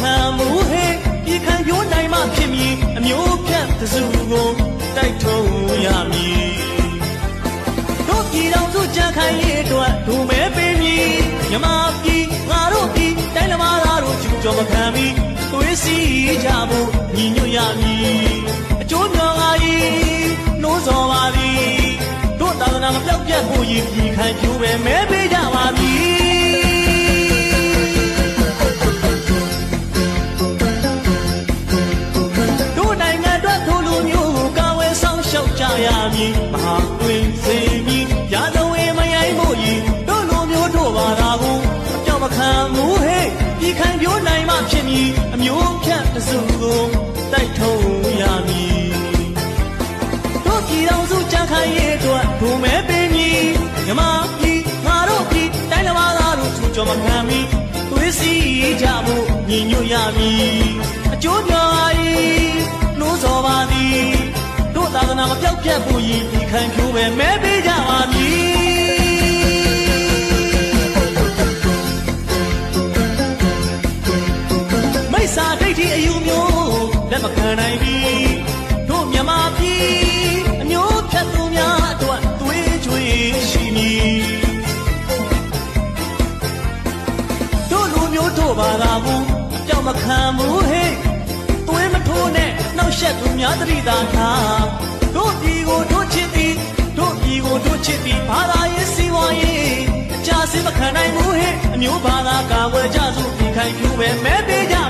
ခံမှုဟဲ့ဒီခံပြိုးနိုင်မှဖြစ်မည်အမျိုးဖြတ်တစုကိုတိုက်ထုံရမည်တို့ပြည်တော်စုကြံခိုင်ရေးအတွက်ဒုမဲပေးမည်မြမပြည်ငါတို့ပြည်တိုင်းလမားသားတို့ကျူကြောမခံမီသွေးစီကြဖို့ညီညွတ်ရမည်အကျိုးမျှော်ငါ၏နှိုးဆော်ပါသည်တို့သာသနာမပြောက်ပြတ်ဖို့ရည်ပြည်ခံပြိုးပဲမဲပေးကြပါမည်ရမည်မဟာတွင်စေမည်ရာဇဝေမယိုင်းဖို့ဤတို့လူမျိုးတို့ဘာသာကိုအကြောက်မခံမှုဟဲ့ဒီခံပြိုးနိုင်မှဖြစ်မည်အမျိုးဖြတ်တစုကိုတိုက်ထုံရမည်တို့ပြည်တော်စုကြံခိုင်ရေးအတွက်ဒုမဲပေးမည်မြမပြည်ငါတို့ပြည်တိုင်းလမားသားတို့သူကြောမခံမီသွေးစီကြဖို့ညီညွတ်ရမည်အကျိုးပြော၏နှိုးဆော်ပါသည်သာသနာမပြောက်ပြတ်ဖို့ရည်ဒီခံပြိုးပဲမဲပေးကြပါမည်မိစ္ဆာဒိဋ္ဌိအယူမျိုးလက်မခံနိုင်ပြီတို့မြမပြည်အမျိုးဖြတ်သူများအတွက်သွေးကြွေးရှိမည်တို့လူမျိုးတို့ဘာသာဘူးကြောက်မခံဘူးဟဲ့သွေးမထိုးနဲ့နှောက်ယှက်သူများတတိသာထားတို့ပြည်ကိုတို့ချစ်သည်တို့ပြည်ကိုတို့ချစ်သည်ဘာသာရေးစီဝါရေးအကြစင်မခံနိုင်ဘူးဟဲ့အမျိုးဘာသာကာဝယ်ကြစို့ဒီခိုင်ပြိုးပဲမဲပေးကြ